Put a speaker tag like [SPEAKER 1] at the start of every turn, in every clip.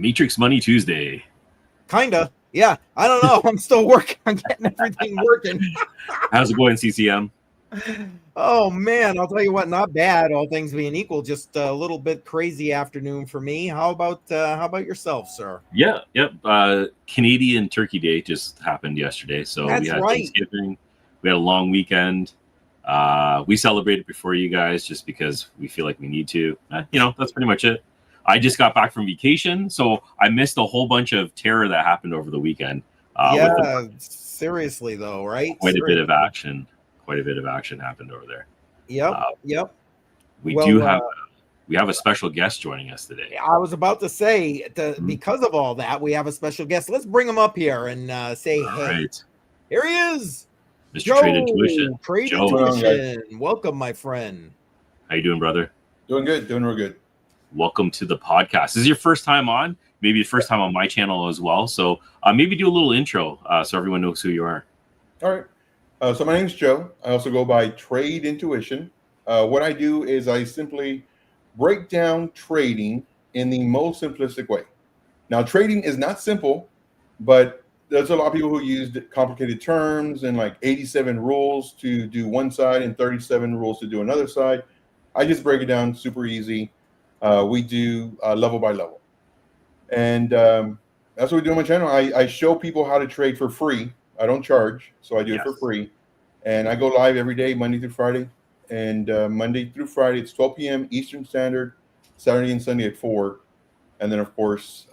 [SPEAKER 1] Matrix Money Tuesday.
[SPEAKER 2] Kinda. Yeah. I don't know. I'm still working on getting everything working.
[SPEAKER 1] How's it going, CCM?
[SPEAKER 2] Oh man, I'll tell you what, not bad, all things being equal, just a little bit crazy afternoon for me. How about yourself, sir?
[SPEAKER 1] Yeah, yep. Canadian Turkey Day just happened yesterday. So
[SPEAKER 2] That's
[SPEAKER 1] we had
[SPEAKER 2] right.
[SPEAKER 1] Thanksgiving. We had a long weekend. We celebrated before you guys just because we feel like we need to. That's pretty much it. I just got back from vacation, so I missed a whole bunch of terror that happened over the weekend.
[SPEAKER 2] Yeah, seriously though, right?
[SPEAKER 1] Quite a bit of action happened over there.
[SPEAKER 2] Yep.
[SPEAKER 1] We have a special guest joining us today.
[SPEAKER 2] I was about to say, because of all that, we have a special guest. Let's bring him up here and say,
[SPEAKER 1] All
[SPEAKER 2] hey,
[SPEAKER 1] right.
[SPEAKER 2] Here he is,
[SPEAKER 1] Mr.
[SPEAKER 2] Joe,
[SPEAKER 1] Trade Intuition.
[SPEAKER 2] Trade
[SPEAKER 1] Joe.
[SPEAKER 2] Intuition. Welcome, my friend.
[SPEAKER 1] How you doing, brother?
[SPEAKER 3] Doing good. Doing real good.
[SPEAKER 1] Welcome to the podcast. This is your first time on, maybe the first time on my channel as well. So maybe do a little intro so everyone knows who you are.
[SPEAKER 3] All right. So my name's Joe. I also go by Trade Intuition. What I do is I simply break down trading in the most simplistic way. Now, trading is not simple, but there's a lot of people who use complicated terms and like 87 rules to do one side and 37 rules to do another side. I just break it down super easy. We do level by level. And that's what we do on my channel. I show people how to trade for free. I don't charge, so I do it for free. And I go live every day, Monday through Friday. And Monday through Friday, it's 12 p.m. Eastern Standard, Saturday and Sunday at 4. And then, of course,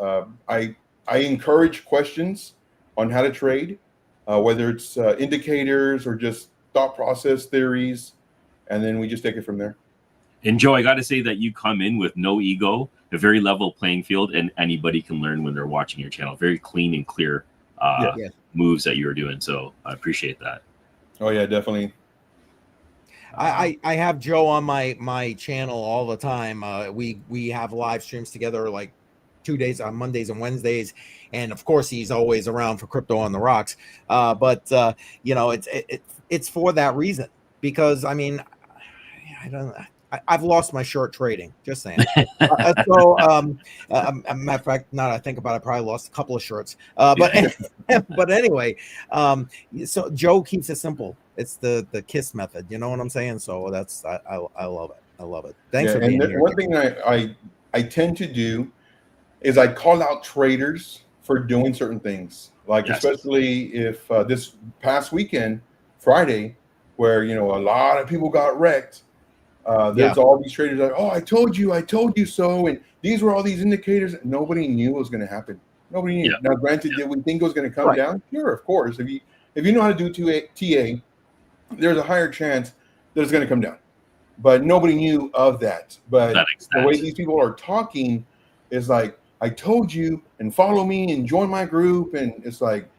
[SPEAKER 3] I encourage questions on how to trade, whether it's indicators or just thought process theories. And then we just take it from there.
[SPEAKER 1] And Joe, I got to say that you come in with no ego, a very level playing field, and anybody can learn when they're watching your channel. Very clean and clear moves that you're doing. So I appreciate that.
[SPEAKER 3] Oh, yeah, definitely.
[SPEAKER 2] I have Joe on my channel all the time. We have live streams together like 2 days on Mondays and Wednesdays, and of course he's always around for Crypto on the Rocks. But it's for that reason, because I mean, I've lost my short trading. Just saying. Matter of fact, now that I think about it, I probably lost a couple of shorts. But anyway, so Joe keeps it simple. It's the KISS method. You know what I'm saying? So that's I love it. I love it. Thanks for being here.
[SPEAKER 3] One thing I tend to do is I call out traders for doing certain things. Like especially if this past weekend, Friday, where a lot of people got wrecked. There's all these traders like, oh, I told you so, and these were all these indicators. Nobody knew it was going to happen. Nobody knew. Now, granted, did we think it was going to come down? Sure, of course. If you know how to do TA, there's a higher chance that it's going to come down. But nobody knew of that. But the way these people are talking is like, I told you, and follow me, and join my group, and it's like,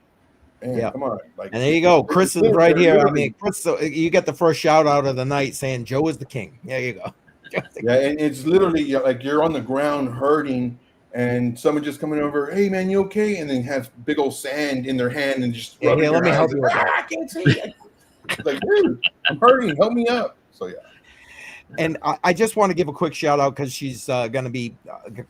[SPEAKER 3] man, come on. Like,
[SPEAKER 2] and there you go. Chris is right here. I mean, Chris, you get the first shout out of the night saying Joe is the king. There you go.
[SPEAKER 3] Yeah, and it's literally like you're on the ground hurting, and someone just coming over, hey man, you okay? And then have big old sand in their hand and just
[SPEAKER 2] let me help you with that.
[SPEAKER 3] I can't see. Like, dude, I'm hurting. Help me up. So yeah.
[SPEAKER 2] And I just want to give a quick shout out because she's going to be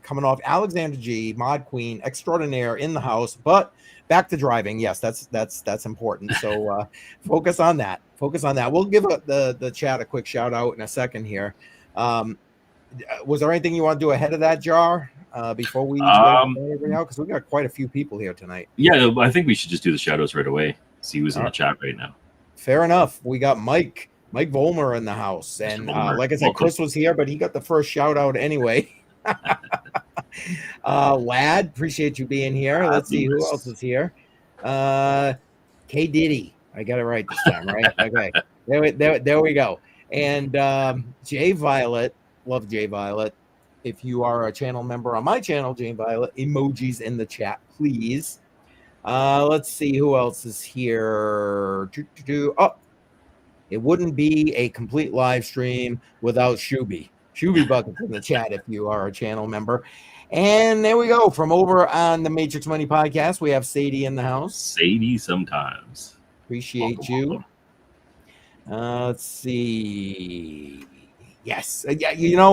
[SPEAKER 2] coming off. Alexandra G, Mod Queen Extraordinaire in the house, but back to driving. Yes, that's important. So focus on that. We'll give the chat a quick shout out in a second here. Was there anything you want to do ahead of that, Jar? Before we because we got quite a few people here tonight.
[SPEAKER 1] Yeah, I think we should just do the shout outs right away. See who's in the chat right now.
[SPEAKER 2] Fair enough. We got Mike Volmer in the house, and like I said, Chris was here, but he got the first shout out anyway. Lad, appreciate you being here. Let's see who else is here. K Diddy, I got it right this time, right? Okay, there we go. And Jay Violet, love Jay Violet. If you are a channel member on my channel, Jay Violet, emojis in the chat, please. Let's see who else is here. Oh, it wouldn't be a complete live stream without Shuby Buckets in the chat if you are a channel member. And there we go. From over on the Matrix Money Podcast, we have Sadie in the house.
[SPEAKER 1] Sadie sometimes.
[SPEAKER 2] Appreciate you. Let's see. Yes. Yeah,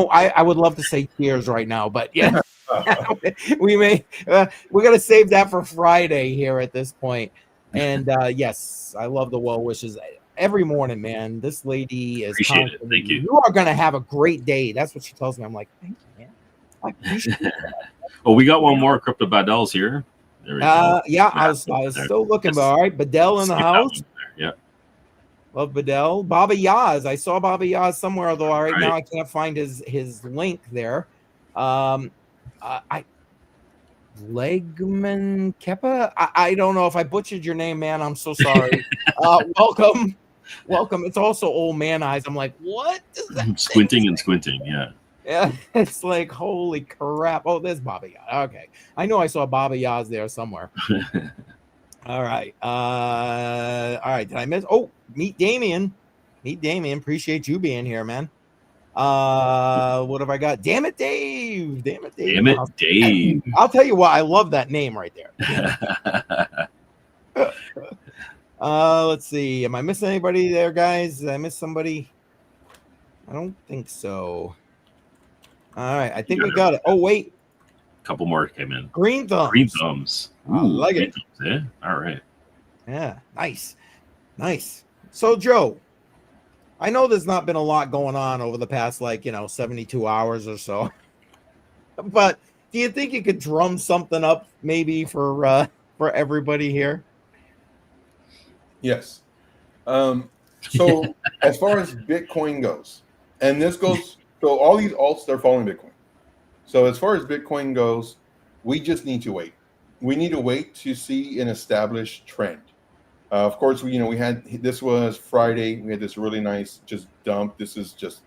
[SPEAKER 2] I would love to say cheers right now, but yeah. we may we're gonna save that for Friday here at this point. And yes, I love the well wishes every morning, man. This lady is
[SPEAKER 1] Appreciate it. Thank you.
[SPEAKER 2] You are gonna have a great day. That's what she tells me. I'm like, thank you, man. I appreciate that.
[SPEAKER 1] Oh, we got one more Crypto Badels here. There we go.
[SPEAKER 2] Yeah, I was still looking, but all right. Badell in the house.
[SPEAKER 1] Yeah.
[SPEAKER 2] Love Badell. Baba Yaz. I saw Baba Yaz somewhere, although right now I can't find his link there. Legman Kepa. I don't know if I butchered your name, man. I'm so sorry. Welcome. It's also old man eyes. I'm like, what is that?
[SPEAKER 1] Squinting. Yeah.
[SPEAKER 2] Yeah, it's like, holy crap. Oh, there's Baba Yaz. Okay. I know I saw Baba Yaz there somewhere. All right. All right. Did I miss? Oh, meet Damien. Appreciate you being here, man. What have I got? Damn it, Dave. I'll tell you what, I love that name right there. Let's see. Am I missing anybody there, guys? Did I miss somebody? I don't think so. All right. I think we got it. Oh, wait.
[SPEAKER 1] A couple more came in.
[SPEAKER 2] Green thumbs.
[SPEAKER 1] Ooh,
[SPEAKER 2] I like it.
[SPEAKER 1] Thumbs, eh? All right.
[SPEAKER 2] Yeah. Nice. So, Joe, I know there's not been a lot going on over the past, 72 hours or so. But do you think you could drum something up maybe for everybody here?
[SPEAKER 3] Yes. So as far as Bitcoin goes, and this goes, so all these alts, they're following Bitcoin. So as far as Bitcoin goes, we just need to wait. We need to wait to see an established trend. Of course, we had, this was Friday. We had this really nice just dump. This is just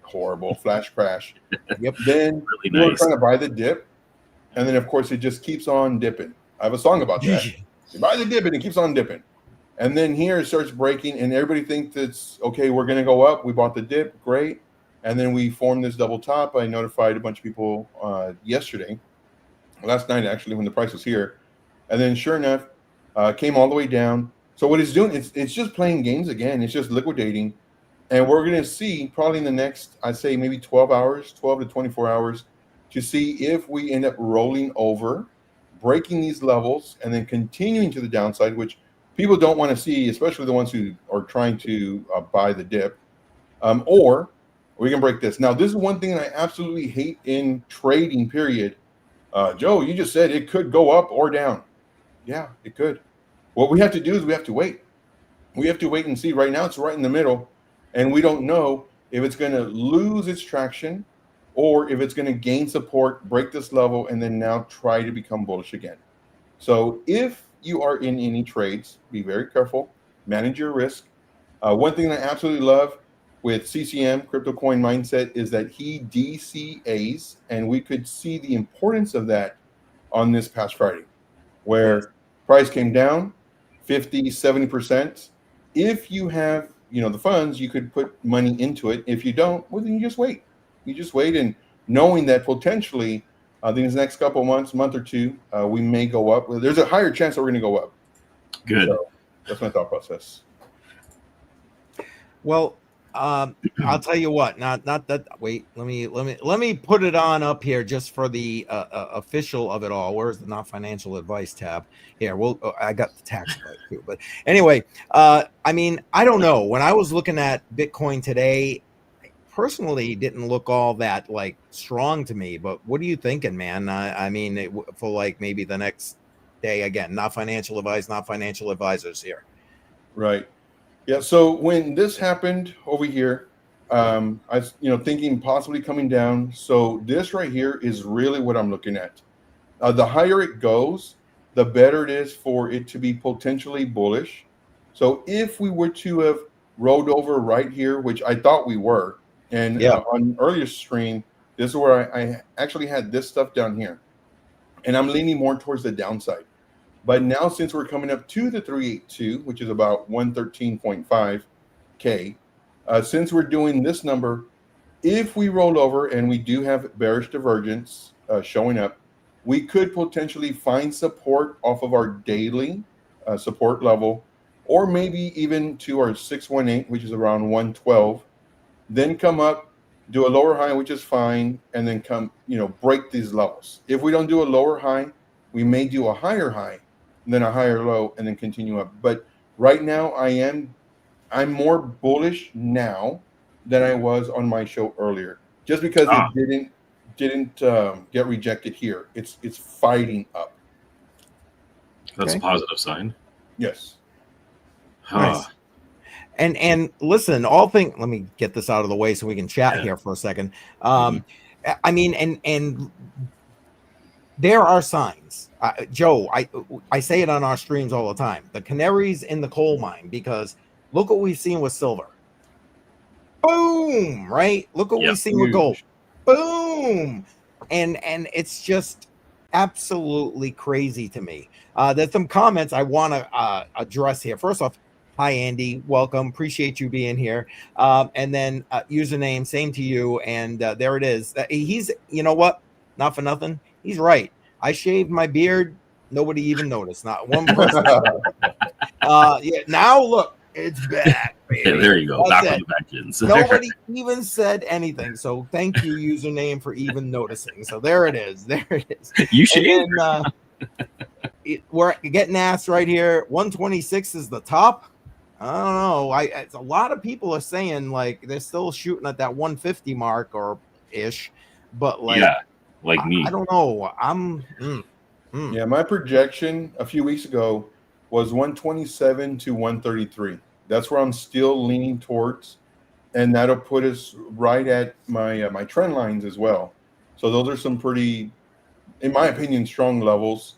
[SPEAKER 3] horrible flash crash.
[SPEAKER 2] Yep.
[SPEAKER 3] Then
[SPEAKER 1] really
[SPEAKER 3] we're
[SPEAKER 1] nice.
[SPEAKER 3] trying to buy the dip. And then of course it just keeps on dipping. I have a song about that. You buy the dip and it keeps on dipping. And then here it starts breaking and everybody thinks it's okay. We're going to go up. We bought the dip. Great. And then we formed this double top. I notified a bunch of people last night, actually, when the price was here. And then sure enough, came all the way down. So what it's doing, it's just playing games again. It's just liquidating. And we're going to see probably in the next, I'd say maybe 12 to 24 hours to see if we end up rolling over, breaking these levels, and then continuing to the downside, which people don't want to see, especially the ones who are trying to buy the dip. Or we can break this. Now, this is one thing that I absolutely hate in trading, period. Joe, you just said it could go up or down. Yeah, it could. What we have to do is we have to wait. We have to wait and see. Right now, it's right in the middle, and we don't know if it's going to lose its traction or if it's going to gain support, break this level, and then now try to become bullish again. So if you are in any trades, be very careful, manage your risk. One thing that I absolutely love with CCM, CryptoCoinMindSet, is that he DCAs, and we could see the importance of that on this past Friday, where price came down 50, 70%. If you have, the funds, you could put money into it. If you don't, well, then you just wait. You just wait, and knowing that potentially these next couple of months, month or two, we may go up. There's a higher chance that we're going to go up.
[SPEAKER 1] Good.
[SPEAKER 3] So that's my thought process.
[SPEAKER 2] Well, I'll tell you what. Not that. Wait. Let me put it on up here just for the official of it all. Where's the not financial advice tab? Here. Well, I got the tax advice too. But anyway, I don't know. When I was looking at Bitcoin today, personally didn't look all that strong to me. But what are you thinking, man? For maybe the next day, again, not financial advice, not financial advisors here.
[SPEAKER 3] Right. Yeah. So when this happened over here, I was, thinking possibly coming down. So this right here is really what I'm looking at. The higher it goes, the better it is for it to be potentially bullish. So if we were to have rolled over right here, which I thought we were, and on earlier stream, this is where I actually had this stuff down here, and I'm leaning more towards the downside. But now, since we're coming up to the 382, which is about 113.5K, since we're doing this number, if we roll over and we do have bearish divergence showing up, we could potentially find support off of our daily support level, or maybe even to our 618, which is around 112, then come up do a lower high, which is fine, and then come, break these levels. If we don't do a lower high, we may do a higher high, then a higher low, and then continue up. But right now, I'm more bullish now than I was on my show earlier, just because it didn't get rejected here. It's fighting up.
[SPEAKER 1] That's a positive sign.
[SPEAKER 3] Yes.
[SPEAKER 2] Nice. And listen, let me get this out of the way so we can chat here for a second. I mean, and there are signs, Joe. I say it on our streams all the time. The canaries in the coal mine, because look what we've seen with silver. Boom, right? Look what we've seen with gold. Boom, and it's just absolutely crazy to me. There's some comments I want to address here. First off, hi Andy, welcome. Appreciate you being here. And then username, same to you. And there it is. He's, you know what? Not for nothing. He's right. I shaved my beard. Nobody even noticed. Not one person. Now look, it's back.
[SPEAKER 1] Yeah, there you go. Back on the vengeance.
[SPEAKER 2] Nobody even said anything. So thank you, username, for even noticing. So there it is. There it is.
[SPEAKER 1] You shaved.
[SPEAKER 2] We're getting asked right here. 126 is the top. I don't know. A lot of people are saying like they're still shooting at that 150 mark or ish, but like
[SPEAKER 1] me.
[SPEAKER 2] I don't know.
[SPEAKER 3] Yeah, my projection a few weeks ago was 127 to 133. That's where I'm still leaning towards, and that'll put us right at my my trend lines as well. So those are some pretty, in my opinion, strong levels.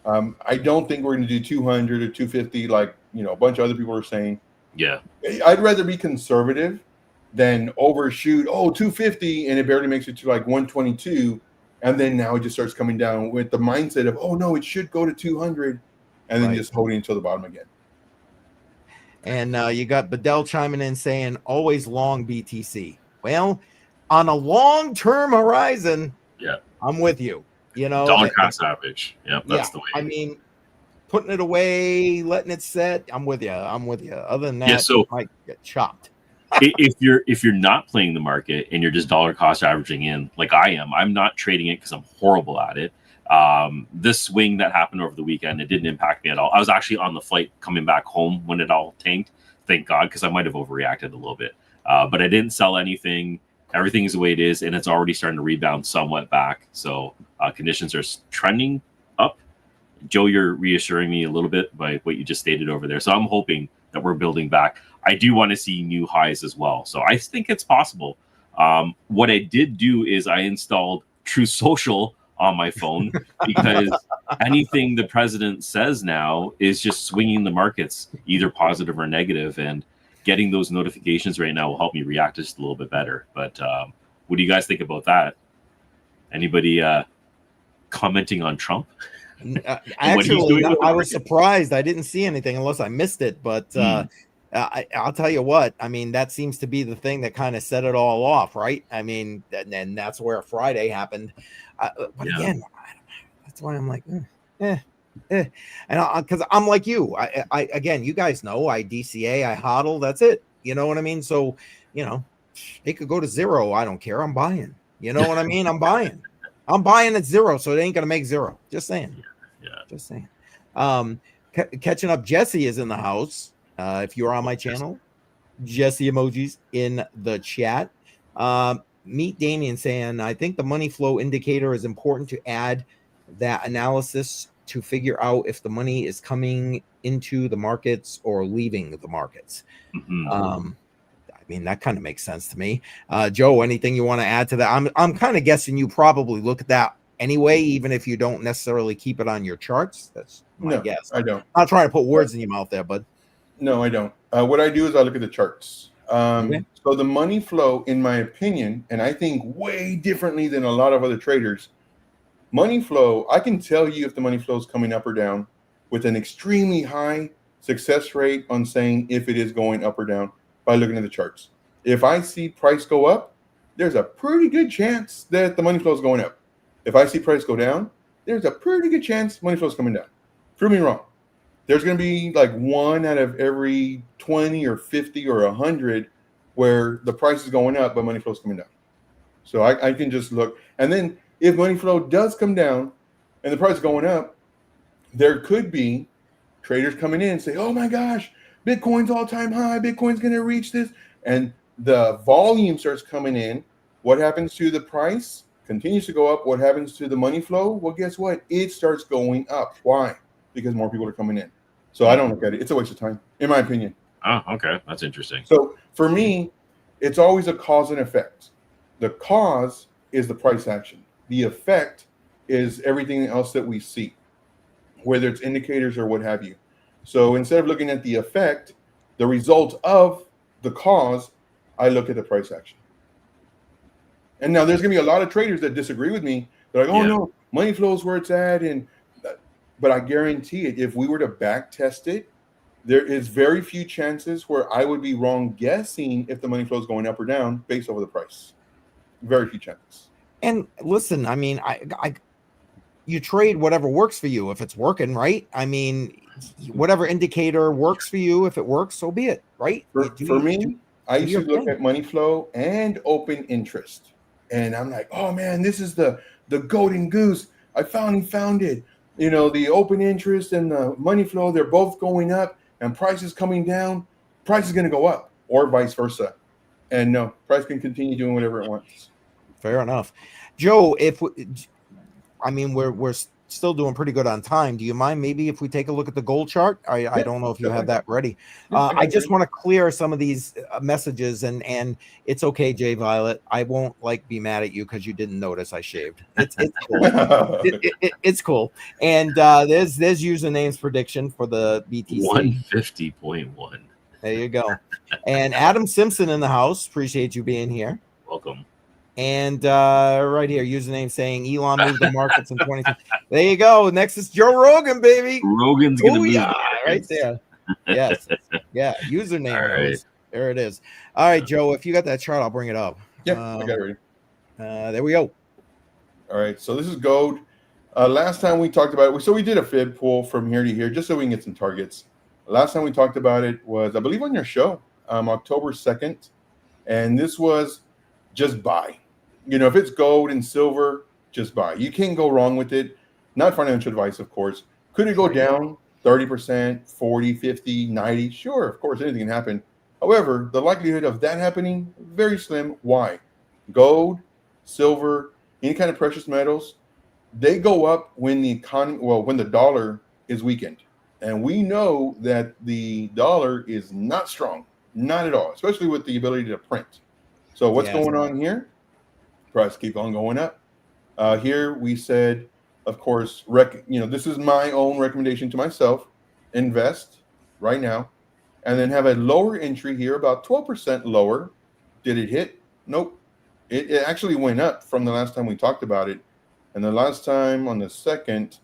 [SPEAKER 3] I don't think we're going to do 200 or 250 like a bunch of other people are saying.
[SPEAKER 1] Yeah,
[SPEAKER 3] I'd rather be conservative than overshoot. 250 and it barely makes it to like 122, and then now it just starts coming down with the mindset of no, it should go to 200, and then just holding until the bottom again.
[SPEAKER 2] And you got Bedell chiming in saying always long BTC. Well, on a long-term horizon, I'm with you.
[SPEAKER 1] Dollar cost average. That's the way.
[SPEAKER 2] I mean, putting it away, letting it set. I'm with you. Other than that,
[SPEAKER 1] so
[SPEAKER 2] it might get chopped.
[SPEAKER 1] if you're not playing the market and you're just dollar cost averaging in, like I am, I'm not trading it because I'm horrible at it. This swing that happened over the weekend, it didn't impact me at all. I was actually on the flight coming back home when it all tanked. Thank God, because I might have overreacted a little bit. But I didn't sell anything. Everything is the way it is, and it's already starting to rebound somewhat back. So conditions are trending up. Joe, you're reassuring me a little bit by what you just stated over there. So I'm hoping that we're building back. I do want to see new highs as well. So I think it's possible. What I did do is I installed True Social on my phone because anything the president says now is just swinging the markets, either positive or negative, and getting those notifications right now will help me react just a little bit better. But what do you guys think about that? Anybody commenting on Trump?
[SPEAKER 2] Actually, I was surprised. I didn't see anything unless I missed it. But I'll tell you what. I mean, that seems to be the thing that kind of set it all off, right? I mean, and that's where Friday happened. But again, that's why I'm like, and because I'm like you. I again, you guys know I DCA, I hodl. That's it. You know what I mean? So it could go to zero. I don't care. I'm buying. You know what I mean? I'm buying. I'm buying at zero, so it ain't gonna make zero. Just saying. Just saying. Catching up, Jesse is in the house. If you're on my channel, Jesse emojis in the chat. Meet Damien saying, I think the money flow indicator is important to add that analysis to figure out if the money is coming into the markets or leaving the markets. I mean, that kind of makes sense to me. Joe, anything you want to add to that? I'm kind of guessing you probably look at that anyway, even if you don't necessarily keep it on your charts. That's my guess.
[SPEAKER 3] I don't.
[SPEAKER 2] I'm not trying to put words in your mouth there, bud.
[SPEAKER 3] No, I don't. What I do is I look at the charts. So the money flow, in my opinion, and I think way differently than a lot of other traders, money flow, I can tell you if the money flow is coming up or down with an extremely high success rate on saying if it is going up or down by looking at the charts. If I see price go up, there's a pretty good chance that the money flow is going up. If I see price go down, there's a pretty good chance money flow is coming down. Prove me wrong. There's going to be like 1 out of every 20 or 50 or 100 where the price is going up, but money flow is coming down. So I can just look. And then if money flow does come down and the price is going up, there could be traders coming in and say, oh my gosh, Bitcoin's all-time high. Bitcoin's going to reach this. And the volume starts coming in. What happens to the price? Continues to go up. What happens to the money flow? Well, guess what? It starts going up. Why? Because more people are coming in. So I don't look at it. It's a waste of time, in my opinion.
[SPEAKER 1] Oh, okay. That's interesting.
[SPEAKER 3] So for me, it's always a cause and effect. The cause is the price action. The effect is everything else that we see, whether it's indicators or what have you. So instead of looking at the effect, the result of the cause, I look at the price action. And now there's going to be a lot of traders that disagree with me. They're like, oh no, money flow is where it's at. But I guarantee it, if we were to back test it, there is very few chances where I would be wrong guessing if the money flow is going up or down based over the price. Very few chances.
[SPEAKER 2] And listen, I mean, you trade whatever works for you. If it's working, right? I mean, whatever indicator works for you, if it works, so be it, right?
[SPEAKER 3] For me, I used to look at money flow and open interest. And I'm like, oh man, this is the golden goose. I finally found it. You know, the open interest and the money flow, they're both going up and price is coming down. Price is going to go up or vice versa. And no, price can continue doing whatever it wants.
[SPEAKER 2] Fair enough. Joe, we're still doing pretty good on time. Do you mind maybe if we take a look at the gold chart? I don't know if you have that ready. I just want to clear some of these messages, and it's okay, Jay Violet. I won't be mad at you because you didn't notice I shaved. It's cool. It's cool. And there's username's prediction for the BTC
[SPEAKER 1] 150.1.
[SPEAKER 2] There you go. And Adam Simpson in the house. Appreciate you being here.
[SPEAKER 1] Welcome.
[SPEAKER 2] And right here, username saying Elon moved the markets in 2020. There you go. Next is Joe Rogan, baby.
[SPEAKER 1] Rogan's gonna move
[SPEAKER 2] right there. Yes. Yeah. Username.
[SPEAKER 1] All right.
[SPEAKER 2] There it is. All right, Joe. If you got that chart, I'll bring it up.
[SPEAKER 3] Yeah, I got it ready.
[SPEAKER 2] There we go.
[SPEAKER 3] All right. So this is gold. Last time we talked about it, so we did a fib pull from here to here just so we can get some targets. Last time we talked about it was, I believe, on your show, October 2nd. And this was just buy. You know, if it's gold and silver, just buy. You can't go wrong with it. Not financial advice, of course. Could it go down 30%, 40, 50, 90? Sure, of course, anything can happen. However, the likelihood of that happening, very slim. Why? Gold, silver, any kind of precious metals, they go up when the economy, when the dollar is weakened. And we know that the dollar is not strong, not at all, especially with the ability to print. So what's going on here? Price keep on going up. Here we said, of course, this is my own recommendation to myself. Invest right now, and then have a lower entry here, about 12% lower. Did it hit? Nope. It actually went up from the last time we talked about it. And the last time on the 2nd,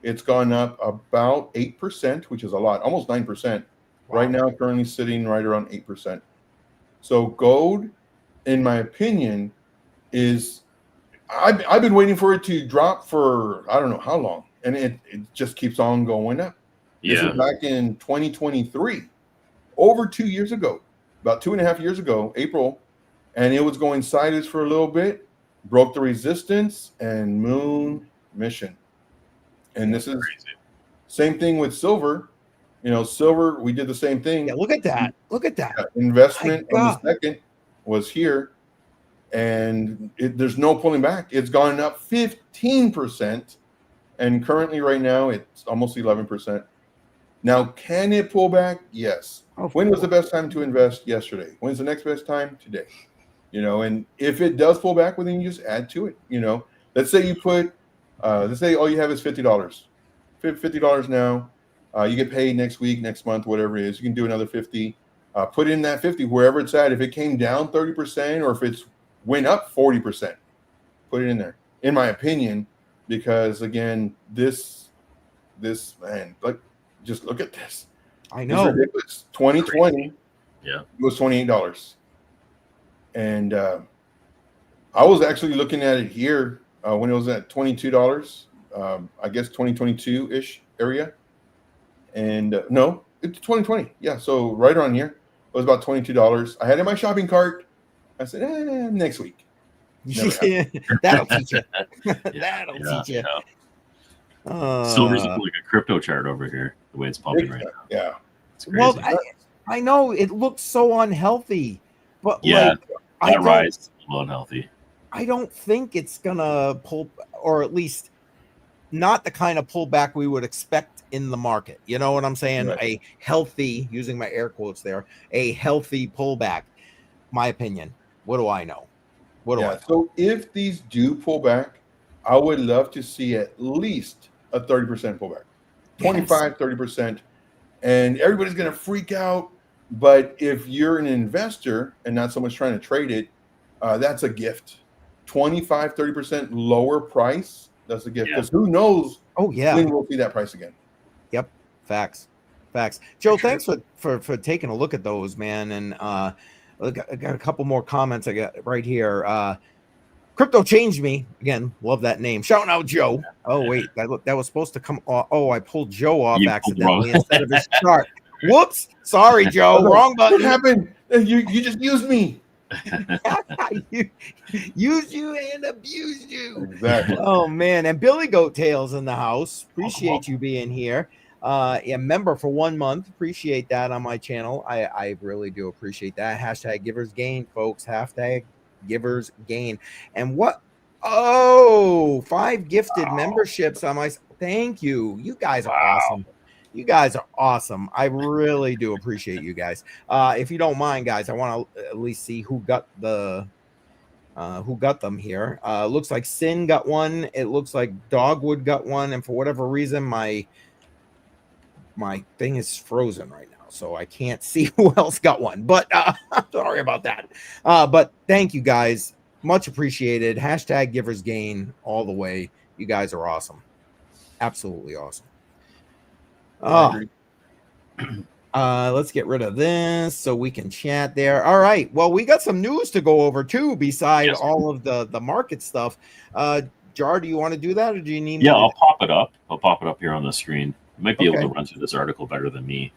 [SPEAKER 3] it's gone up about 8%, which is a lot, almost 9%. Wow. Right now, currently sitting right around 8%. So gold, in my opinion, is I've been waiting for it to drop for I don't know how long, and it just keeps on going up. Yeah. This is back in 2023, over 2 years ago, about 2.5 years ago, April, and it was going sideways for a little bit, broke the resistance, and moon mission. And this is same thing with silver. You know, silver, we did the same thing.
[SPEAKER 2] Yeah, look at that. Look at that.
[SPEAKER 3] Investment on the 2nd was here. And there's no pulling back. It's gone up 15%. And currently right now, it's almost 11%. Now, can it pull back? Yes. When was the best time to invest? Yesterday. When's the next best time? Today. You know, and if it does pull back, well, then you just add to it. You know, let's say you put, let's say all you have is $50. $50 now. You get paid next week, next month, whatever it is. You can do another 50. Put in that 50 wherever it's at. If it came down 30% or if it's went up 40%, put it in there, in my opinion, because again, this man, just look at this.
[SPEAKER 2] I know.
[SPEAKER 3] It's ridiculous. 2020,
[SPEAKER 1] yeah,
[SPEAKER 3] it was $28. And I was actually looking at it here when it was at $22, I guess 2022-ish area. And no, it's 2020. Yeah, so right around here, it was about $22. I had it in my shopping cart. I said, next week.
[SPEAKER 2] Yeah, that'll teach you. That'll teach you.
[SPEAKER 1] Silver's like a crypto chart over here, the way it's pumping right now.
[SPEAKER 3] Yeah.
[SPEAKER 1] It's crazy.
[SPEAKER 2] Well, I know it looks so unhealthy, but
[SPEAKER 1] Yeah,
[SPEAKER 2] like
[SPEAKER 1] that rise is a little unhealthy.
[SPEAKER 2] I don't think it's gonna pull, or at least not the kind of pullback we would expect in the market. You know what I'm saying?
[SPEAKER 3] Right.
[SPEAKER 2] A healthy, using my air quotes there, a healthy pullback. My opinion. What do I know? What do I know?
[SPEAKER 3] So if these do pull back, I would love to see at least a 30% pullback, 25, 30%. And everybody's going to freak out. But if you're an investor and not so much trying to trade it, that's a gift. 25, 30% lower price. That's a gift. Because who knows when we'll see that price again.
[SPEAKER 2] Yep. Facts. Joe, thanks for taking a look at those, man. And I got a couple more comments I got right here. Crypto changed me again. Love that name. Shouting out Joe. Oh wait, that was supposed to come. Oh, I pulled Joe off accidentally instead of his chart. Whoops. Sorry, Joe. Wrong button.
[SPEAKER 3] What happened? You just used me.
[SPEAKER 2] Used you and abused you.
[SPEAKER 3] Exactly.
[SPEAKER 2] Oh man. And Billy Goat Tails in the house. Appreciate you being here. Member for 1 month. Appreciate that on my channel. I really do appreciate that. Hashtag givers gain, folks. Hashtag givers gain. And what? Oh, 5 gifted memberships on my. Thank you. You guys are awesome. You guys are awesome. I really do appreciate you guys. If you don't mind, guys, I want to at least see who got them here. Looks like Sin got one. It looks like Dogwood got one, and for whatever reason, my thing is frozen right now, so I can't see who else got one. But I'm sorry about that. But thank you guys, much appreciated. Hashtag givers gain all the way. You guys are awesome, absolutely awesome. Let's get rid of this so we can chat there. All right. Well, we got some news to go over too, beside all of the market stuff. Jar, do you want to do that, or do you need me?
[SPEAKER 1] I'll pop it up. I'll pop it up here on the screen. You might be able to run through this article better than me.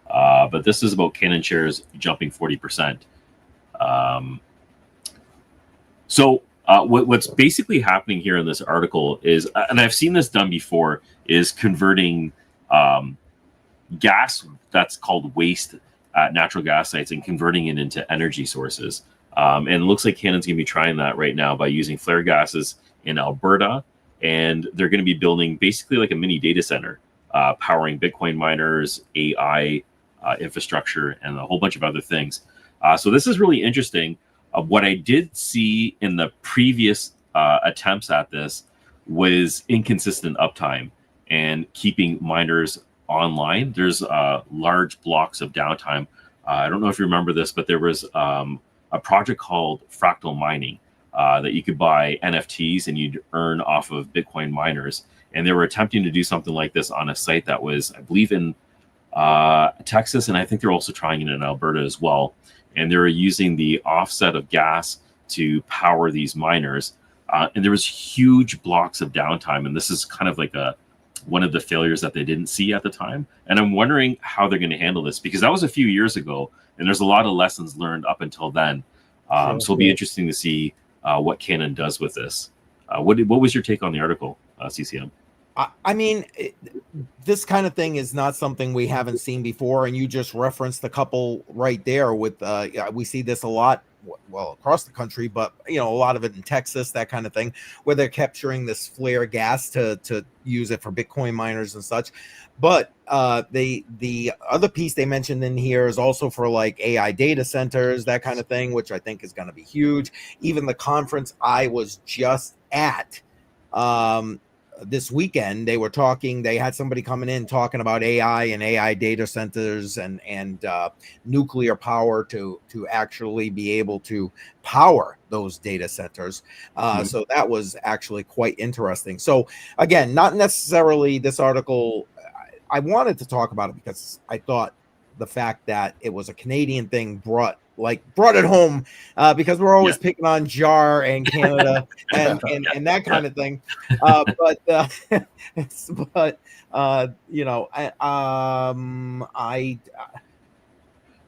[SPEAKER 1] But this is about Canaan shares jumping 40%. What's basically happening here in this article is, and I've seen this done before, is converting gas that's called waste natural gas sites and converting it into energy sources. And it looks like Canaan's going to be trying that right now by using flare gases in Alberta. And they're going to be building basically like a mini data center, powering Bitcoin miners, AI infrastructure, and a whole bunch of other things. So this is really interesting. What I did see in the previous attempts at this was inconsistent uptime and keeping miners online. There's large blocks of downtime. I don't know if you remember this, but there was a project called Fractal Mining that you could buy NFTs and you'd earn off of Bitcoin miners. And they were attempting to do something like this on a site that was, I believe, in Texas, and I think they're also trying it in Alberta as well. And they were using the offset of gas to power these miners. And there was huge blocks of downtime. And this is kind of like one of the failures that they didn't see at the time. And I'm wondering how they're going to handle this, because that was a few years ago, and there's a lot of lessons learned up until then. So it'll be interesting to see what Canaan does with this. What was your take on the article, CCM?
[SPEAKER 2] I mean, this kind of thing is not something we haven't seen before, and you just referenced a couple right there. With we see this a lot, well, across the country, but a lot of it in Texas, that kind of thing, where they're capturing this flare gas to use it for Bitcoin miners and such. But the other piece they mentioned in here is also for like AI data centers, that kind of thing, which I think is going to be huge. Even the conference I was just at this weekend, they had somebody coming in talking about AI and AI data centers and nuclear power to actually be able to power those data centers. So that was actually quite interesting. So again, not necessarily this article. I wanted to talk about it because I thought the fact that it was a Canadian thing brought it home, because we're always picking on JAR and Canada and that kind of thing.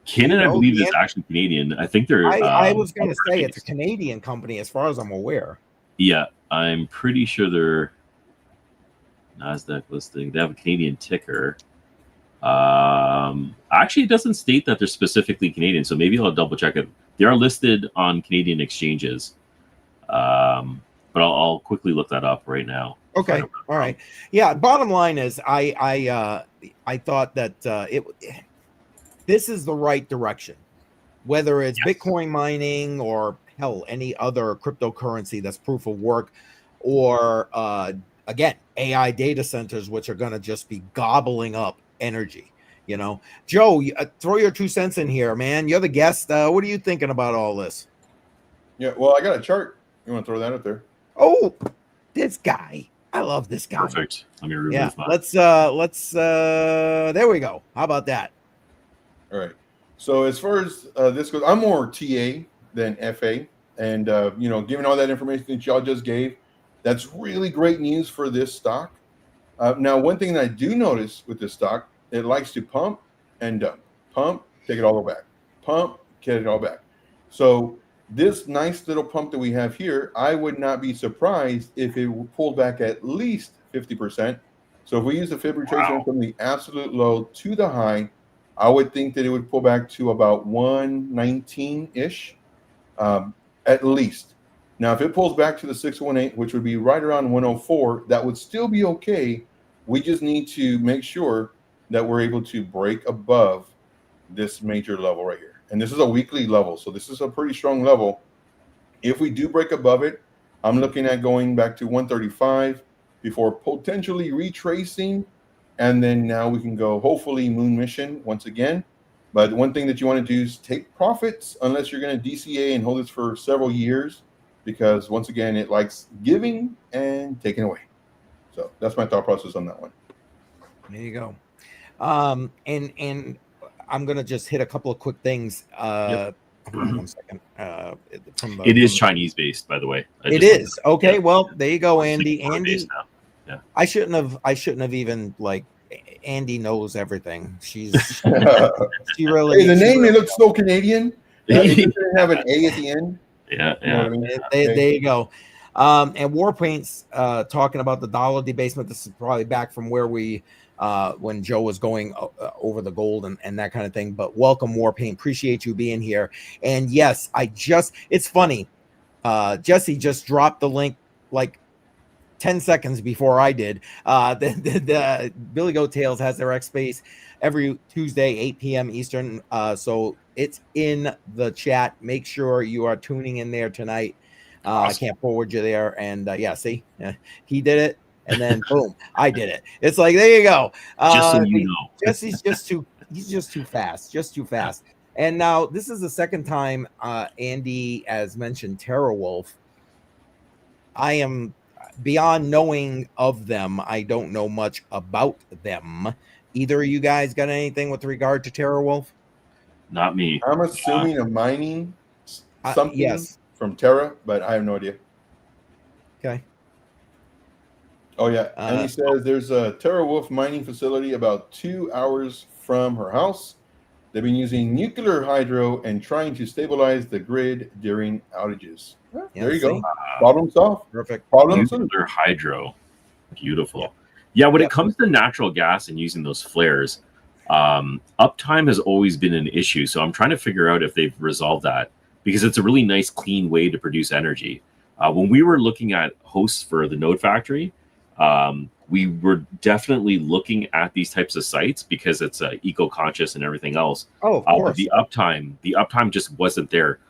[SPEAKER 1] Canaan, I believe, is actually Canadian. I think they're.
[SPEAKER 2] I was going to say it's a Canadian company, as far as I'm aware.
[SPEAKER 1] Yeah, I'm pretty sure they're NASDAQ listing. They have a Canadian ticker. Actually, it doesn't state that they're specifically Canadian, so maybe I'll double check it. They are listed on Canadian exchanges, but I'll quickly look that up right now.
[SPEAKER 2] Okay, all right. Yeah. Bottom line is, I thought that this is the right direction, whether it's Bitcoin mining or hell any other cryptocurrency that's proof of work, or again AI data centers, which are going to just be gobbling up energy. You know, Joe, throw your 2 cents in here, man. You're the guest. What are you thinking about all this?
[SPEAKER 3] Yeah, well, I got a chart. You want to throw that up there?
[SPEAKER 2] Oh, this guy. I love this guy.
[SPEAKER 1] Perfect. Let me remove mine.
[SPEAKER 2] Let's there we go. How about that?
[SPEAKER 3] All right. So as far as this goes, I'm more TA than FA. And, you know, given all that information that y'all just gave, that's really great news for this stock. Now, one thing that I do notice with this stock, it likes to pump and dump. Pump, take it all back. Pump, get it all back. So this nice little pump that we have here, I would not be surprised if it pulled back at least 50%. So if we use the Fib retracement from the absolute low to the high, I would think that it would pull back to about 119-ish, at least. Now, if it pulls back to the 618, which would be right around 104, that would still be okay. We just need to make sure that we're able to break above this major level right here. And this is a weekly level, so this is a pretty strong level. If we do break above it, I'm looking at going back to 135 before potentially retracing. And then now we can go, hopefully, moon mission once again. But one thing that you want to do is take profits unless you're going to DCA and hold this for several years, because once again, it likes giving and taking away. So that's my thought process on that one.
[SPEAKER 2] There you go. And I'm going to just hit a couple of quick things. Hold on 1 second.
[SPEAKER 1] It is Chinese based, by the way.
[SPEAKER 2] It is. Okay. Yeah. Well, there you go, Andy.
[SPEAKER 1] Andy.
[SPEAKER 2] Yeah. I shouldn't have even, like, Andy knows everything. She really.
[SPEAKER 3] Hey, the name, it looks so Canadian. It didn't have an A at the end.
[SPEAKER 1] Yeah.
[SPEAKER 2] You know what I mean? There you go. And Warpaint's talking about the dollar debasement. This is probably back from where we when Joe was going over the gold and that kind of thing. But welcome, Warpaint. Appreciate you being here. And yes, it's funny. Jesse just dropped the link like 10 seconds before I did. The Billy Goat Tales has their X Space every Tuesday, 8 p.m. Eastern. So it's in the chat. Make sure you are tuning in there tonight. Awesome. I can't forward you there. And see, he did it. And then boom, I did it. It's like, there you go.
[SPEAKER 1] Just so you know.
[SPEAKER 2] Jesse's he's just too fast. And now this is the second time Andy has mentioned TerraWolf. I am beyond knowing of them. I don't know much about them. Either of you guys got anything with regard to TerraWolf?
[SPEAKER 1] Not me.
[SPEAKER 3] I'm assuming a mining something
[SPEAKER 2] yes.
[SPEAKER 3] from Terra, but I have no idea.
[SPEAKER 2] Okay.
[SPEAKER 3] Oh, yeah. And he says there's a TerraWolf mining facility about 2 hours from her house. They've been using nuclear hydro and trying to stabilize the grid during outages. Well, there you go. Problem solved.
[SPEAKER 2] Perfect.
[SPEAKER 3] Problem solved.
[SPEAKER 1] Nuclear hydro. Beautiful. Yeah, when it comes to natural gas and using those flares, uptime has always been an issue. So I'm trying to figure out if they've resolved that, because it's a really nice, clean way to produce energy. When we were looking at hosts for the Node Factory, we were definitely looking at these types of sites because it's eco-conscious and everything else.
[SPEAKER 2] Oh, of course.
[SPEAKER 1] But the uptime just wasn't there.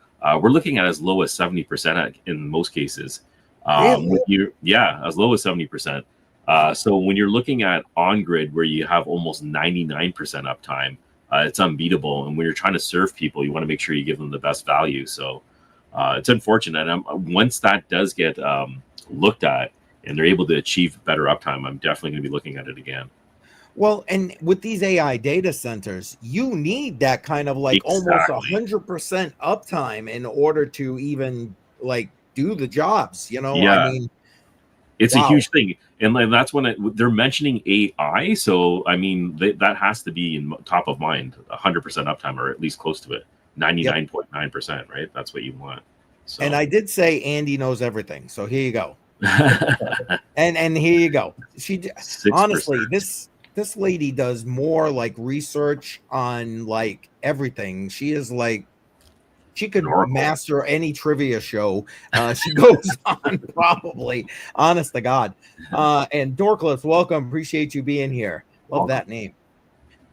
[SPEAKER 1] We're looking at as low as 70% in most cases.
[SPEAKER 2] Really?
[SPEAKER 1] As low as 70%. So when you're looking at on-grid where you have almost 99% uptime, it's unbeatable. And when you're trying to serve people, you want to make sure you give them the best value. So it's unfortunate. Once that does get looked at, and they're able to achieve better uptime, I'm definitely going to be looking at it again.
[SPEAKER 2] Well, and with these AI data centers, you need that kind of like almost 100% uptime in order to even like do the jobs, you know?
[SPEAKER 1] Yeah.
[SPEAKER 2] I mean,
[SPEAKER 1] It's
[SPEAKER 2] Wow.
[SPEAKER 1] a huge thing, and like, that's when they're mentioning AI. So I mean, that has to be in top of mind, 100% uptime, or at least close to it, 99.9%. Right? That's what you want. So.
[SPEAKER 2] And I did say Andy knows everything, so here you go. and here you go. Honestly, this lady does more like research on like everything. She is like, she could master any trivia show she goes on, probably, honest to God. And Dorkless, welcome, appreciate you being here. Love that name.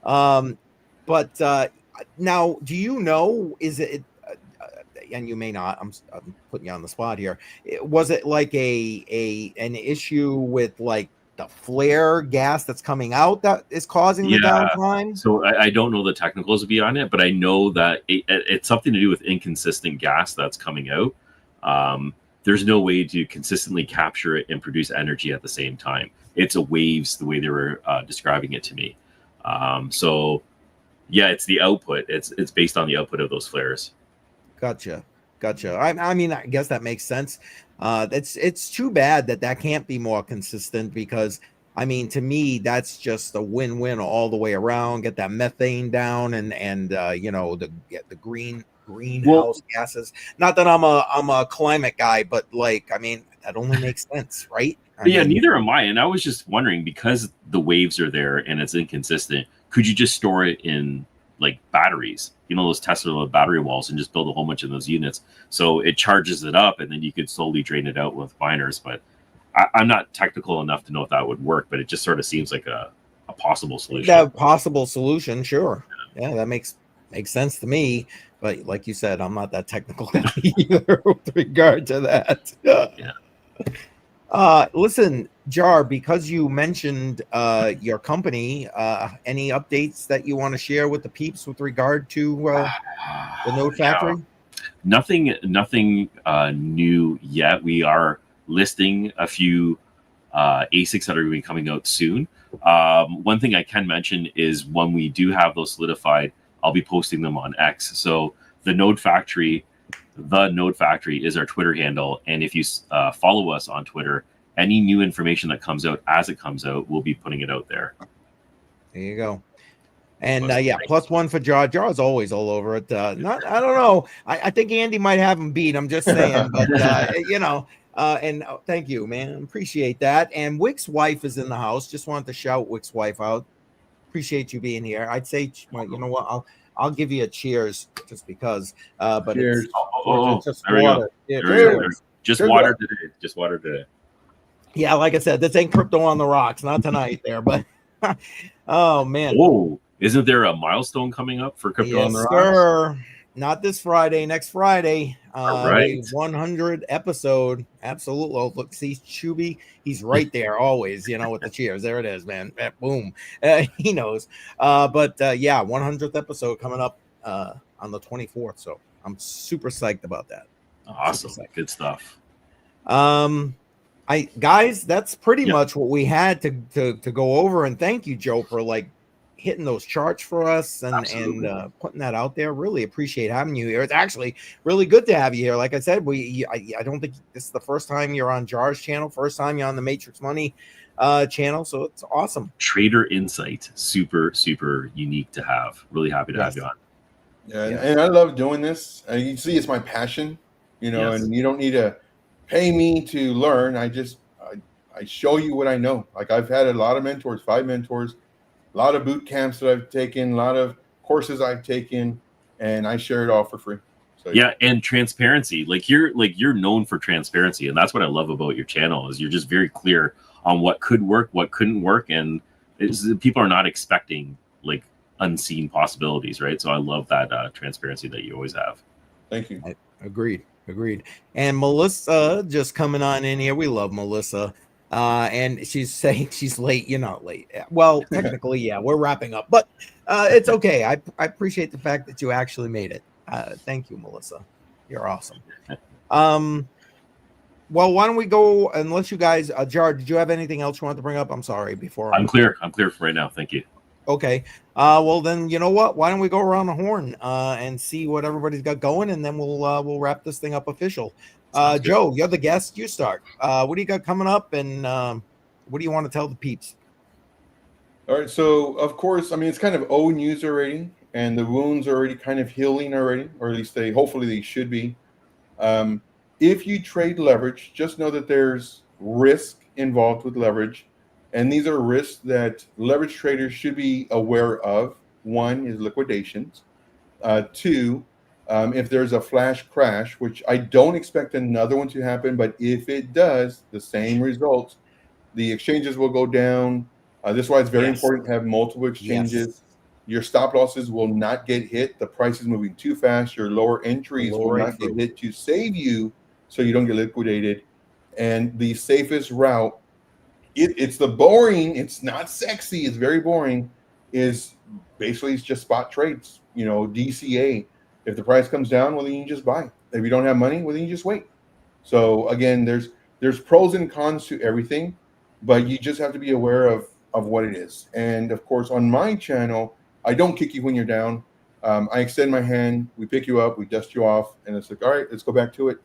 [SPEAKER 2] But now, do you know, is it and you may not, I'm putting you on the spot here, was it like an issue with like the flare gas that's coming out that is causing the downtime?
[SPEAKER 1] So I don't know the technicals beyond it, but I know that it's something to do with inconsistent gas that's coming out. There's no way to consistently capture it and produce energy at the same time. It's a waves, the way they were describing it to me. So yeah, it's the output. It's based on the output of those flares.
[SPEAKER 2] Gotcha. I mean, I guess that makes sense. It's too bad that can't be more consistent, because I mean, to me, that's just a win-win all the way around. Get that methane down, and you know, get the greenhouse gases. Not that I'm a climate guy, but like, I mean, that only makes sense, right? I mean,
[SPEAKER 1] neither am I. And I was just wondering, because the waves are there and it's inconsistent, could you just store it in like batteries, you know, those Tesla battery walls, and just build a whole bunch of those units so it charges it up, and then you could slowly drain it out with miners? But I'm not technical enough to know if that would work, but it just sort of seems like a possible solution.
[SPEAKER 2] That possible solution, sure. Yeah, that makes sense to me. But like you said, I'm not that technical guy either with regard to that.
[SPEAKER 1] Yeah.
[SPEAKER 2] Listen, Jar, because you mentioned your company, any updates that you want to share with the peeps with regard to the Node Factory?
[SPEAKER 1] Nothing new yet. We are listing a few ASICs that are going to be coming out soon. One thing I can mention is when we do have those solidified, I'll be posting them on X. So the Node Factory is our Twitter handle, and if you follow us on Twitter, any new information that comes out as it comes out, we'll be putting it out there.
[SPEAKER 2] There you go. And +1 for Jar. Jar's always all over it. I don't know. I think Andy might have him beat. I'm just saying, but you know. And thank you, man. Appreciate that. And Wick's wife is in the house. Just wanted to shout Wick's wife out. Appreciate you being here. I'd say, well, you know what? I'll give you a cheers just because. But
[SPEAKER 3] cheers.
[SPEAKER 2] It's just
[SPEAKER 1] there
[SPEAKER 2] water.
[SPEAKER 1] We go. Just water today. Just water today.
[SPEAKER 2] Yeah, like I said, this ain't crypto on the rocks. Not tonight there, but oh man.
[SPEAKER 1] Oh, isn't there a milestone coming up for crypto on the rocks?
[SPEAKER 2] Sir. Not this Friday, next Friday.
[SPEAKER 1] All right.
[SPEAKER 2] 100 episode. Absolutely. Oh, look, see Chubby. He's right there always, you know, with the cheers. There it is, man. Boom. He knows. But 100th episode coming up on the 24th. So I'm super psyched about that.
[SPEAKER 1] Awesome. Good stuff.
[SPEAKER 2] Guys, that's pretty much what we had to go over. And thank you, Joe, for like hitting those charts for us and putting that out there. Really appreciate having you here. It's actually really good to have you here. Like I said, I don't think this is the first time you're on Jar's channel, first time you're on the Matrix Money channel, so it's awesome.
[SPEAKER 1] Trader insight, super unique to have. Really happy to have you on.
[SPEAKER 3] And I love doing this. You see, it's my passion, you know. And you don't need to pay me to learn. I show you what I know. Like, I've had a lot of mentors, 5 mentors, a lot of boot camps that I've taken, a lot of courses I've taken, and I share it all for free. So
[SPEAKER 1] and transparency. Like you're known for transparency, and that's what I love about your channel, is you're just very clear on what could work, what couldn't work, and people are not expecting like unseen possibilities, right? So I love that transparency that you always have.
[SPEAKER 3] Thank you.
[SPEAKER 2] Agreed. And Melissa just coming on in here. We love Melissa. And she's saying she's late. You're not late. Well, technically, yeah, we're wrapping up, but it's okay. I appreciate the fact that you actually made it. Thank you, Melissa. You're awesome. Well, why don't we go? Unless you guys, Jar, did you have anything else you want to bring up? I'm sorry.
[SPEAKER 1] I'm clear for right now. Thank you.
[SPEAKER 2] Okay. Well, then you know what? Why don't we go around the horn and see what everybody's got going, and then we'll wrap this thing up official.
[SPEAKER 1] Sounds good.
[SPEAKER 2] Joe, you're the guest. You start. What do you got coming up, and what do you want to tell the peeps?
[SPEAKER 3] All right, so of course, I mean, it's kind of old news already, and the wounds are already kind of healing already, or at least hopefully they should be. If you trade leverage, just know that there's risk involved with leverage, and these are risks that leverage traders should be aware of. One is liquidations. Two, if there's a flash crash, which I don't expect another one to happen, but if it does, the same results, the exchanges will go down. This is why it's very important to have multiple exchanges.
[SPEAKER 2] Yes.
[SPEAKER 3] Your stop losses will not get hit. The price is moving too fast. Your lower entries will not get hit to save you so you don't get liquidated. And the safest route, it's the boring, it's not sexy, it's very boring, is basically it's just spot trades, DCA. If the price comes down, well, then you just buy. If you don't have money, well, then you just wait. So again, there's pros and cons to everything, but you just have to be aware of what it is. And of course, on my channel, I don't kick you when you're down. I extend my hand, we pick you up, we dust you off, and it's like, all right, let's go back to it.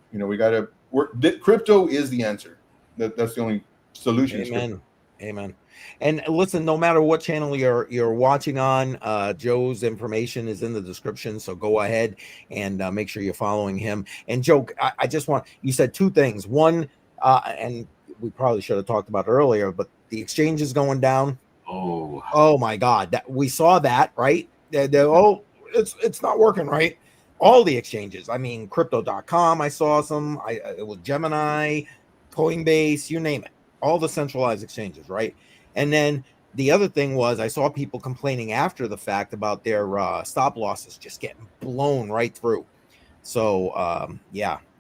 [SPEAKER 3] Crypto is the answer. That's the only solution.
[SPEAKER 2] Amen. And listen, no matter what channel you're watching on, Joe's information is in the description. So go ahead and make sure you're following him. And Joe, I just you said two things. One, and we probably should have talked about earlier, but the exchange is going down. Oh my God. We saw that, right? It's not working right. All the exchanges. I mean, crypto.com, I saw some. It was Gemini, Coinbase, you name it. All the centralized exchanges, right? And then the other thing was I saw people complaining after the fact about their stop losses just getting blown right through. So,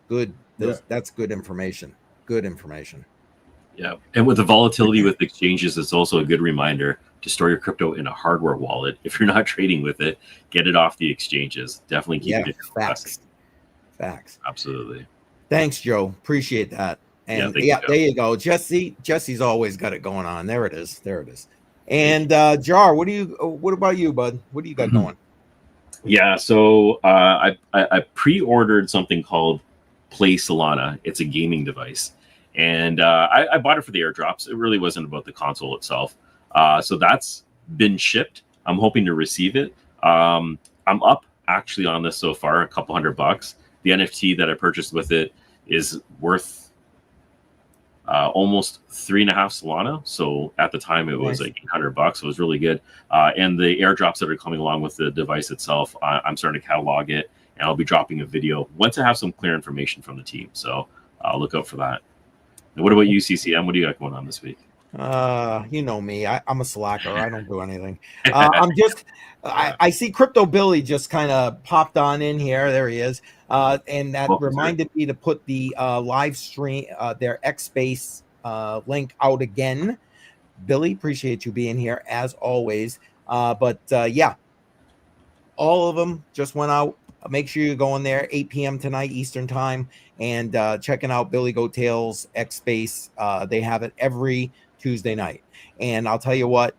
[SPEAKER 2] good. That's good information. Good information.
[SPEAKER 1] Yeah. And with the volatility with exchanges, it's also a good reminder to store your crypto in a hardware wallet. If you're not trading with it, get it off the exchanges. Definitely keep it in your
[SPEAKER 2] Facts.
[SPEAKER 1] Absolutely.
[SPEAKER 2] Thanks, Joe. Appreciate that. And there you go. Jesse's always got it going on. There it is. And Jar, what about you, bud? What do you got going?
[SPEAKER 1] Yeah, so I pre-ordered something called Play Solana. It's a gaming device. And I bought it for the airdrops. It really wasn't about the console itself. So that's been shipped. I'm hoping to receive it. I'm up actually on this so far, a couple $100. The NFT that I purchased with it is worth almost 3.5 Solana. So at the time it was like $800. It was really good. And the airdrops that are coming along with the device itself, I'm starting to catalog it, and I'll be dropping a video once I have some clear information from the team. So look out for that. And what about you, CCM? What do you got going on this week?
[SPEAKER 2] You know me. I'm a slacker. I don't do anything. I see Crypto Billy just kind of popped on in here. There he is. And that reminded me to put the live stream, their X-Space link out again. Billy, appreciate you being here as always. But all of them just went out. Make sure you go in there 8 p.m. tonight Eastern time and checking out Billy Goattail's X-Space. They have it every Tuesday night. And I'll tell you what,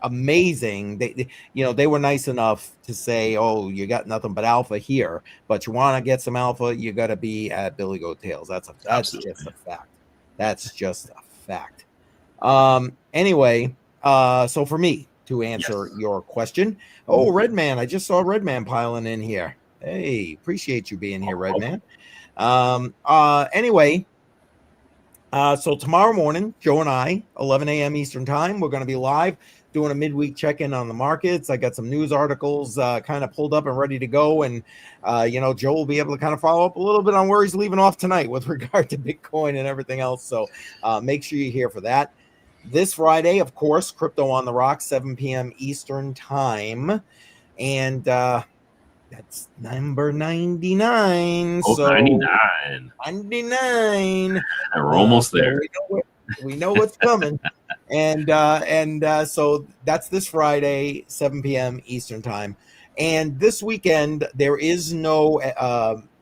[SPEAKER 2] amazing. They were nice enough to say, oh, you got nothing but alpha here, but you want to get some alpha, you got to be at Billy Goattails. That's just a fact. That's just a fact. Anyway, so for me to answer your question, Redman, I just saw Redman piling in here. Hey, appreciate you being here, Redman. Anyway, so tomorrow morning, Joe and I, 11 a.m. Eastern time, we're going to be live doing a midweek check-in on the markets. I got some news articles kind of pulled up and ready to go. And, Joe will be able to kind of follow up a little bit on where he's leaving off tonight with regard to Bitcoin and everything else. So make sure you're here for that. This Friday, of course, Crypto on the Rocks, 7 p.m. Eastern time. And that's number 99.
[SPEAKER 1] Oh,
[SPEAKER 2] so
[SPEAKER 1] 99.
[SPEAKER 2] 99.
[SPEAKER 1] We're almost there.
[SPEAKER 2] We know what's coming. And so that's this Friday, 7 p.m. Eastern time. And this weekend, there is no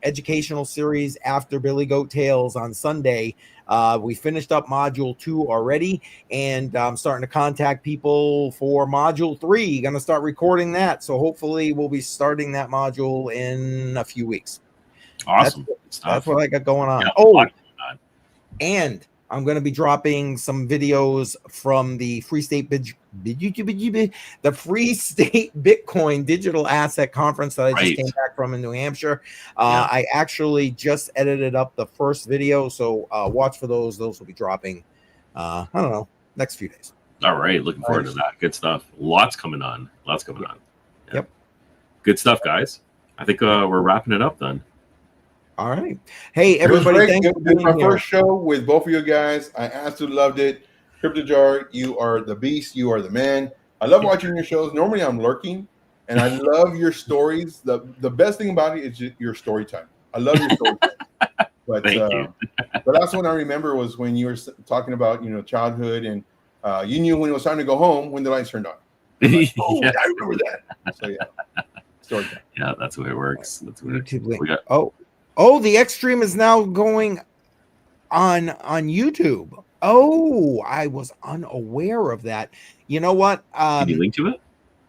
[SPEAKER 2] educational series after Billy Goat Tales on Sunday. We finished up module 2 already, and I'm starting to contact people for module 3. Going to start recording that. So hopefully we'll be starting that module in a few weeks.
[SPEAKER 1] Awesome.
[SPEAKER 2] That's what I got going on.
[SPEAKER 1] Yeah,
[SPEAKER 2] and I'm going to be dropping some videos from the Free State Bitcoin Digital Asset Conference that I just came back from in New Hampshire. I actually just edited up the first video, so watch for those. Those will be dropping, I don't know, next few days.
[SPEAKER 1] All right. Looking forward to that. Good stuff. Lots coming on. Yeah.
[SPEAKER 2] Yep.
[SPEAKER 1] Good stuff, guys. I think we're wrapping it up then.
[SPEAKER 2] All right. Hey, everybody. Thanks for being
[SPEAKER 3] my
[SPEAKER 2] here.
[SPEAKER 3] first show with both of you guys. I absolutely loved it. CryptoJar, you are the beast. You are the man. I love watching your shows. Normally, I'm lurking, and I love your stories. The best thing about it is your story time. I love your story time. But
[SPEAKER 1] Thank you.
[SPEAKER 3] The last one I remember was when you were talking about childhood, and you knew when it was time to go home when the lights turned on. Like,
[SPEAKER 1] Yeah.
[SPEAKER 3] I remember that. So story time.
[SPEAKER 1] Yeah, that's the way it works. That's what
[SPEAKER 2] YouTube link.
[SPEAKER 1] we got.
[SPEAKER 2] Oh, the X stream is now going on YouTube. Oh, I was unaware of that. You know what?
[SPEAKER 1] Can you link to it?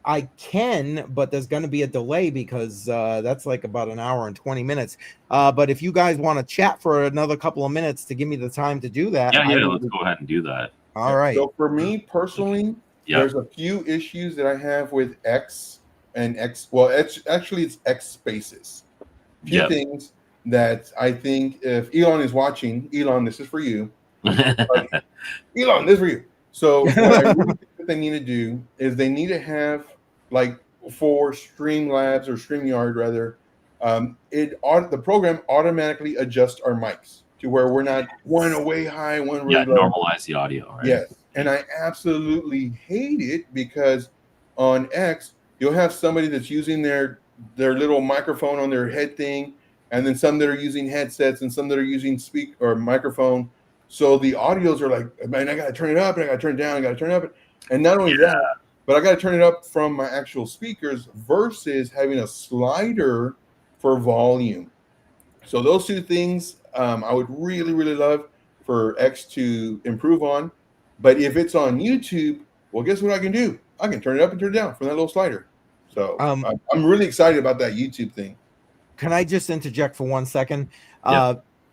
[SPEAKER 2] I can, but there's going to be a delay because that's like about an hour and 20 minutes. But if you guys want to chat for another couple of minutes to give me the time to do that.
[SPEAKER 1] Let's go ahead and do that.
[SPEAKER 2] All right.
[SPEAKER 3] So for me personally, there's a few issues that I have with X and X. Well, it's X Spaces. A few things that I think if Elon is watching, Elon, this is for you. Elon, this is for you. So what I really think that they need to do is they need to have, like, for Streamlabs or StreamYard rather, the program automatically adjusts our mics to where we're not one way high, one really low.
[SPEAKER 1] Normalize the audio. Right?
[SPEAKER 3] Yes, and I absolutely hate it because on X you'll have somebody that's using their little microphone on their head thing, and then some that are using headsets and some that are using speak or microphone. So the audios are like, man, I got to turn it up and I got to turn it down. I got to turn it up. And not only that, but I got to turn it up from my actual speakers versus having a slider for volume. So those two things I would really, really love for X to improve on. But if it's on YouTube, well, guess what I can do? I can turn it up and turn it down from that little slider. So I'm really excited about that YouTube thing.
[SPEAKER 2] Can I just interject for 1 second?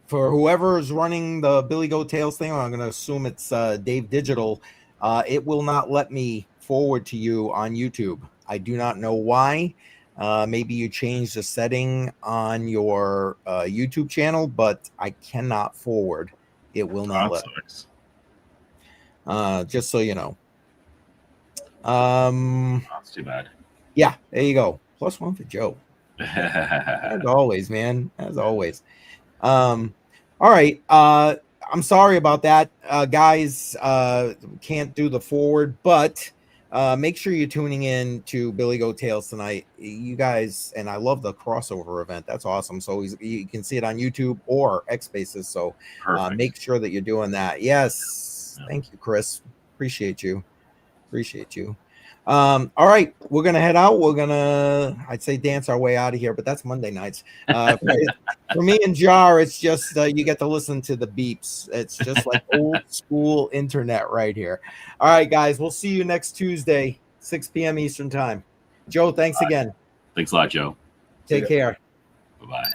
[SPEAKER 2] For whoever is running the Billy Goat Tales thing, I'm going to assume it's Dave Digital. It will not let me forward to you on YouTube. I do not know why. Maybe you changed the setting on your YouTube channel, but I cannot forward. It will not let me. Just so you know.
[SPEAKER 1] That's too bad.
[SPEAKER 2] Yeah, there you go. +1 for Joe. As always, man. As always. All right. I'm sorry about that, guys. Can't do the forward, but make sure you're tuning in to Billy Goat Tales tonight. You guys, and I love the crossover event. That's awesome. So you can see it on YouTube or X Spaces. So make sure that you're doing that. Yes. Thank you, Chris. Appreciate you. All right, we're gonna head out. We're gonna, I'd say, dance our way out of here, but that's Monday nights. For me and Jar, it's just you get to listen to the beeps. It's just like old school internet right here. All right, guys, we'll see you next Tuesday, 6 p.m. Eastern time. Joe, thanks again.
[SPEAKER 1] Thanks a lot, Joe.
[SPEAKER 2] Take care.
[SPEAKER 1] Bye-bye.